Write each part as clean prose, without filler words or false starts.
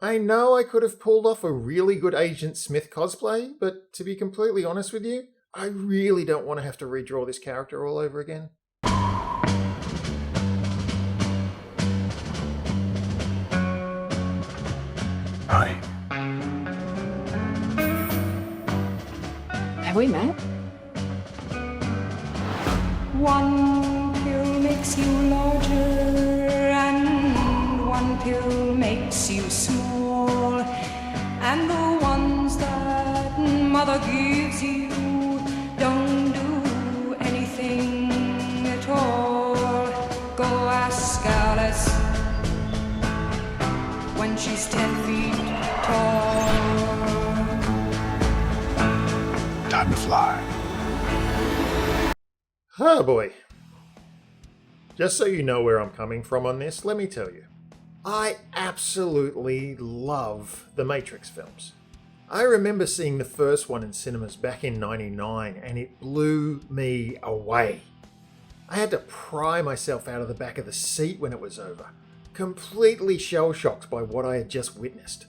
I know I could have pulled off a really good Agent Smith cosplay, but to be completely honest with you, I really don't want to have to redraw this character all over again. Hi. Have we met? One pill makes you larger and one pill makes you small. And the ones that mother gives you don't do anything at all. Go ask Alice when she's 10 feet tall. Time to fly. Oh boy. Just so you know where I'm coming from on this, let me tell you. I absolutely love the Matrix films. I remember seeing the first one in cinemas back in '99 and it blew me away. I had to pry myself out of the back of the seat when it was over, completely shell-shocked by what I had just witnessed.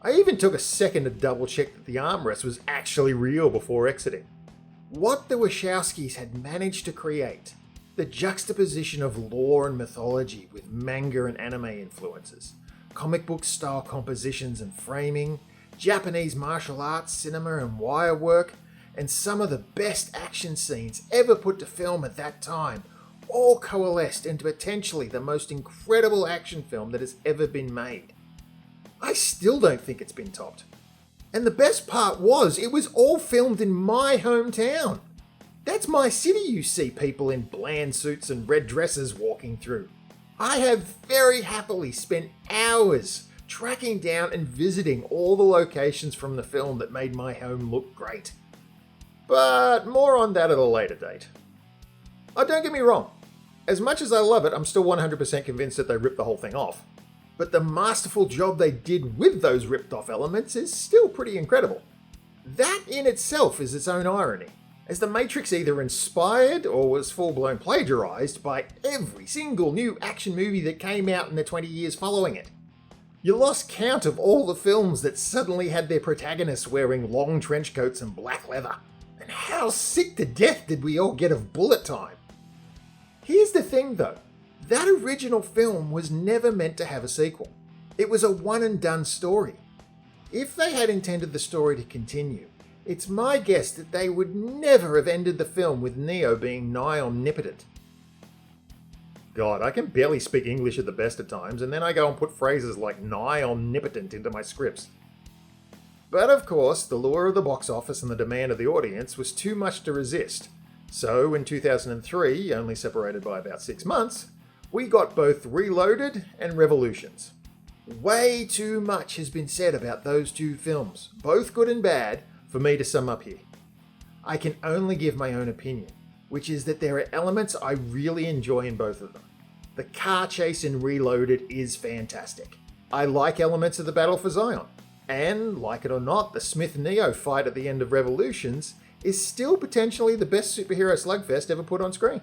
I even took a second to double check that the armrest was actually real before exiting. What the Wachowskis had managed to create, the juxtaposition of lore and mythology with manga and anime influences, comic book style compositions and framing, Japanese martial arts, cinema and wire work, and some of the best action scenes ever put to film at that time, all coalesced into potentially the most incredible action film that has ever been made. I still don't think it's been topped. And the best part was, it was all filmed in my hometown. That's my city you see people in bland suits and red dresses walking through. I have very happily spent hours tracking down and visiting all the locations from the film that made my home look great. But more on that at a later date. Oh, don't get me wrong. As much as I love it, I'm still 100% convinced that they ripped the whole thing off. But the masterful job they did with those ripped off elements is still pretty incredible. That in itself is its own irony, as the Matrix either inspired or was full-blown plagiarized by every single new action movie that came out in the 20 years following it. You lost count of all the films that suddenly had their protagonists wearing long trench coats and black leather. And how sick to death did we all get of bullet time? Here's the thing though. That original film was never meant to have a sequel. It was a one-and-done story. If they had intended the story to continue, it's my guess that they would never have ended the film with Neo being nigh omnipotent. God, I can barely speak English at the best of times, and then I go and put phrases like nigh omnipotent into my scripts. But of course, the lure of the box office and the demand of the audience was too much to resist. So in 2003, only separated by about 6 months, we got both Reloaded and Revolutions. Way too much has been said about those two films, both good and bad, for me to sum up here. I can only give my own opinion, which is that there are elements I really enjoy in both of them. The car chase in Reloaded is fantastic. I like elements of the Battle for Zion. And, like it or not, the Smith-Neo fight at the end of Revolutions is still potentially the best superhero slugfest ever put on screen.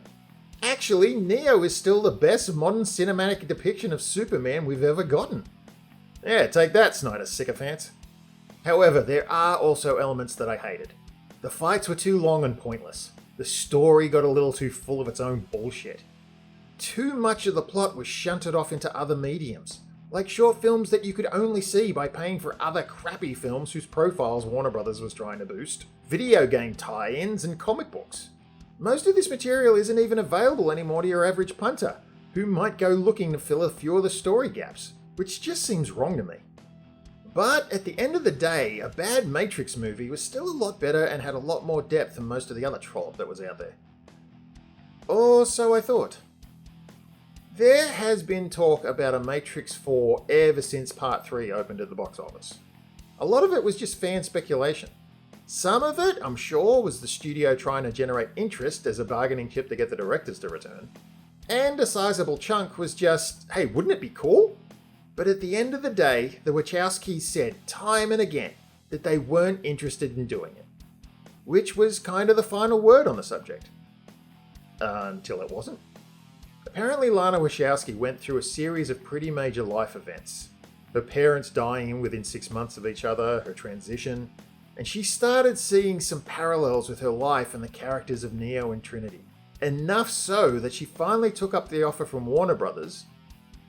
Actually, Neo is still the best modern cinematic depiction of Superman we've ever gotten. Yeah, take that, Snyder sycophants. However, there are also elements that I hated. The fights were too long and pointless. The story got a little too full of its own bullshit. Too much of the plot was shunted off into other mediums, like short films that you could only see by paying for other crappy films whose profiles Warner Brothers was trying to boost, video game tie-ins, and comic books. Most of this material isn't even available anymore to your average punter, who might go looking to fill a few of the story gaps, which just seems wrong to me. But at the end of the day, a bad Matrix movie was still a lot better and had a lot more depth than most of the other trollop that was out there. Or so I thought. There has been talk about a Matrix 4 ever since Part 3 opened at the box office. A lot of it was just fan speculation. Some of it, I'm sure, was the studio trying to generate interest as a bargaining chip to get the directors to return. And a sizable chunk was just, hey, wouldn't it be cool? But at the end of the day, the Wachowskis said time and again that they weren't interested in doing it. Which was kind of the final word on the subject. Until it wasn't. Apparently Lana Wachowski went through a series of pretty major life events. her parents dying within 6 months of each other, her transition, and she started seeing some parallels with her life and the characters of Neo and Trinity. Enough so that she finally took up the offer from Warner Brothers,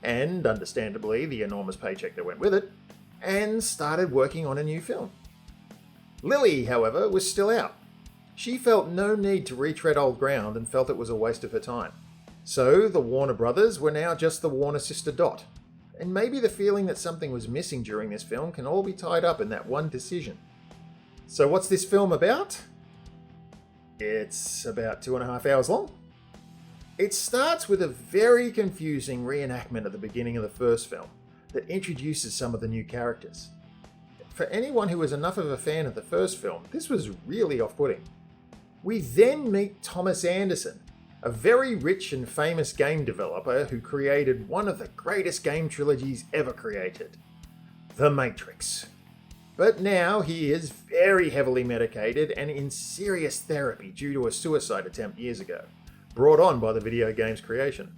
and understandably the enormous paycheck that went with it, and started working on a new film. Lily, however, was still out. She felt no need to retread old ground and felt it was a waste of her time. So the Warner Brothers were now just the Warner sister Dot. And maybe the feeling that something was missing during this film can all be tied up in that one decision. So what's this film about? It's about 2.5 hours long. It starts with a very confusing reenactment at the beginning of the first film that introduces some of the new characters. For anyone who was enough of a fan of the first film, this was really off-putting. We then meet Thomas Anderson, a very rich and famous game developer who created one of the greatest game trilogies ever created, The Matrix. But now he is very heavily medicated and in serious therapy due to a suicide attempt years ago, brought on by the video game's creation.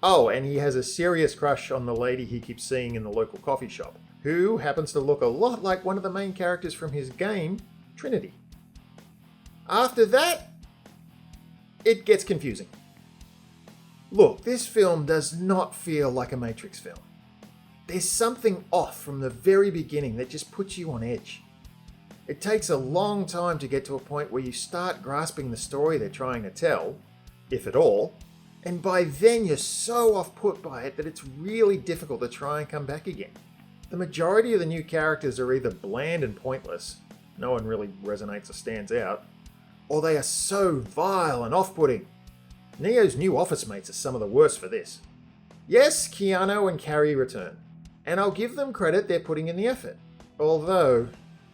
Oh, and he has a serious crush on the lady he keeps seeing in the local coffee shop, who happens to look a lot like one of the main characters from his game, Trinity. After that, it gets confusing. Look, this film does not feel like a Matrix film. There's something off from the very beginning that just puts you on edge. It takes a long time to get to a point where you start grasping the story they're trying to tell, if at all, and by then you're so off-put by it that it's really difficult to try and come back again. The majority of the new characters are either bland and pointless, no one really resonates or stands out, or they are so vile and off-putting. Neo's new office mates are some of the worst for this. Yes, Keanu and Carrie return, and I'll give them credit they're putting in the effort. Although,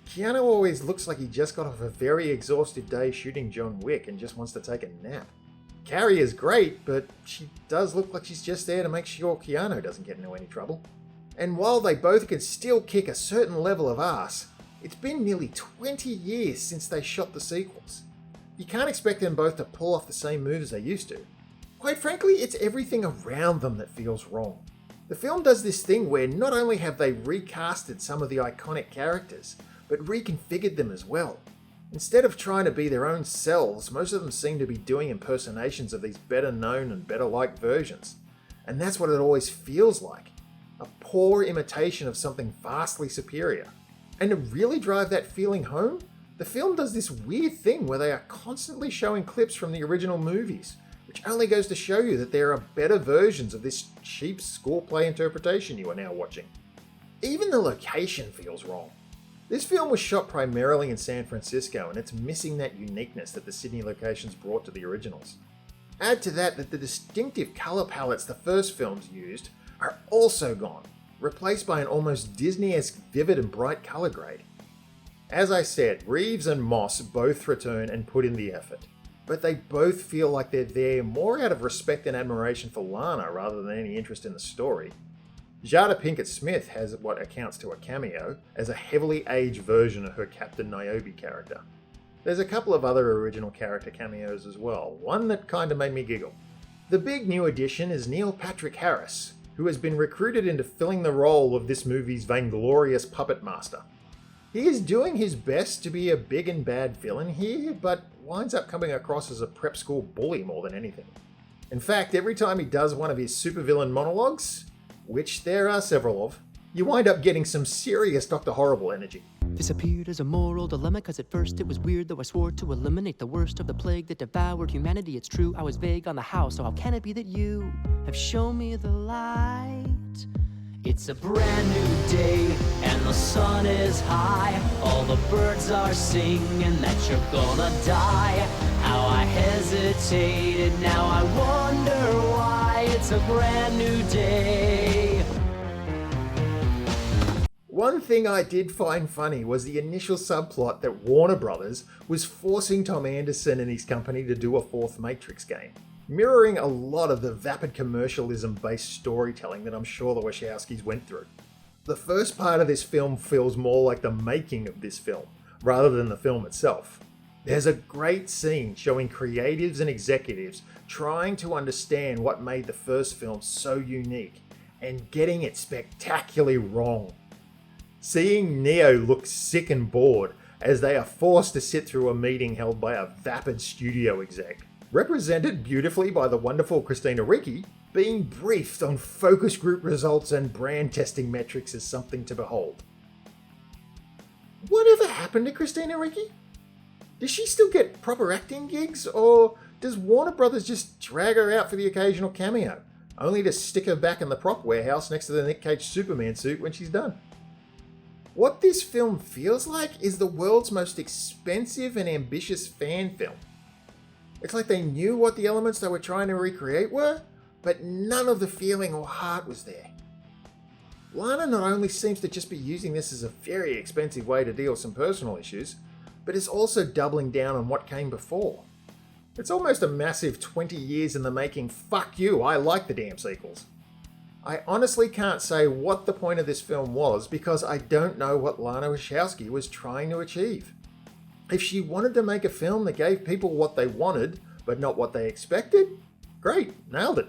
Keanu always looks like he just got off a very exhaustive day shooting John Wick and just wants to take a nap. Carrie is great, but she does look like she's just there to make sure Keanu doesn't get into any trouble. And while they both can still kick a certain level of ass, it's been nearly 20 years since they shot the sequels. You can't expect them both to pull off the same moves they used to. Quite frankly, it's everything around them that feels wrong. The film does this thing where not only have they recasted some of the iconic characters, but reconfigured them as well. Instead of trying to be their own selves, most of them seem to be doing impersonations of these better known and better liked versions. And that's what it always feels like. A poor imitation of something vastly superior. And to really drive that feeling home, the film does this weird thing where they are constantly showing clips from the original movies, which only goes to show you that there are better versions of this cheap school play interpretation you are now watching. Even the location feels wrong. This film was shot primarily in San Francisco, and it's missing that uniqueness that the Sydney locations brought to the originals. Add to that the distinctive colour palettes the first films used are also gone, replaced by an almost Disney-esque vivid and bright colour grade. As I said, Reeves and Moss both return and put in the effort, but they both feel like they're there more out of respect and admiration for Lana rather than any interest in the story. Jada Pinkett Smith has what accounts to a cameo as a heavily aged version of her Captain Niobe character. There's a couple of other original character cameos as well, one that kinda made me giggle. The big new addition is Neil Patrick Harris, who has been recruited into filling the role of this movie's vainglorious puppet master. He is doing his best to be a big and bad villain here, but winds up coming across as a prep school bully more than anything. In fact, every time he does one of his supervillain monologues, which there are several of, you wind up getting some serious Dr. Horrible energy. This appeared as a moral dilemma, cause at first it was weird, though I swore to eliminate the worst of the plague that devoured humanity. It's true, I was vague on the how, so how can it be that you have shown me the light? It's a brand new day, and the sun is high. All the birds are singing that you're gonna die. How I hesitated, now I wonder why. It's a brand new day. One thing I did find funny was the initial subplot that Warner Brothers was forcing Tom Anderson and his company to do a fourth Matrix game, mirroring a lot of the vapid commercialism-based storytelling that I'm sure the Wachowskis went through. The first part of this film feels more like the making of this film, rather than the film itself. There's a great scene showing creatives and executives trying to understand what made the first film so unique, and getting it spectacularly wrong. Seeing Neo look sick and bored as they are forced to sit through a meeting held by a vapid studio exec, represented beautifully by the wonderful Christina Ricci, being briefed on focus group results and brand testing metrics is something to behold. Whatever happened to Christina Ricci? Does she still get proper acting gigs, or does Warner Brothers just drag her out for the occasional cameo, only to stick her back in the prop warehouse next to the Nick Cage Superman suit when she's done? What this film feels like is the world's most expensive and ambitious fan film. It's like they knew what the elements they were trying to recreate were, but none of the feeling or heart was there. Lana not only seems to just be using this as a very expensive way to deal with some personal issues, but is also doubling down on what came before. It's almost a massive 20 years in the making, fuck you, I like the damn sequels. I honestly can't say what the point of this film was because I don't know what Lana Wachowski was trying to achieve. If she wanted to make a film that gave people what they wanted, but not what they expected, great, nailed it.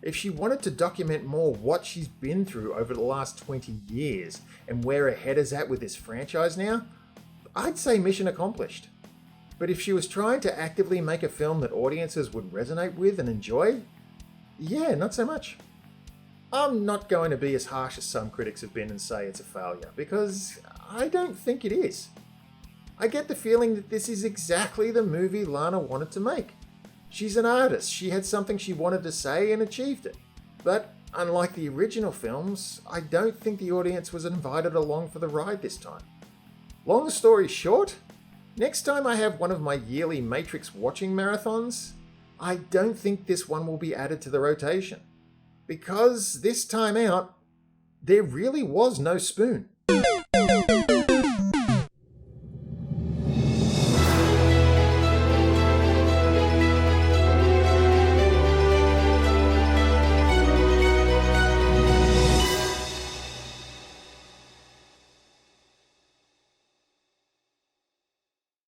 If she wanted to document more what she's been through over the last 20 years and where her head is at with this franchise now, I'd say mission accomplished. But if she was trying to actively make a film that audiences would resonate with and enjoy, yeah, not so much. I'm not going to be as harsh as some critics have been and say it's a failure, because I don't think it is. I get the feeling that this is exactly the movie Lana wanted to make. She's an artist, she had something she wanted to say and achieved it. But unlike the original films, I don't think the audience was invited along for the ride this time. Long story short, next time I have one of my yearly Matrix watching marathons, I don't think this one will be added to the rotation. Because this time out, there really was no spoon.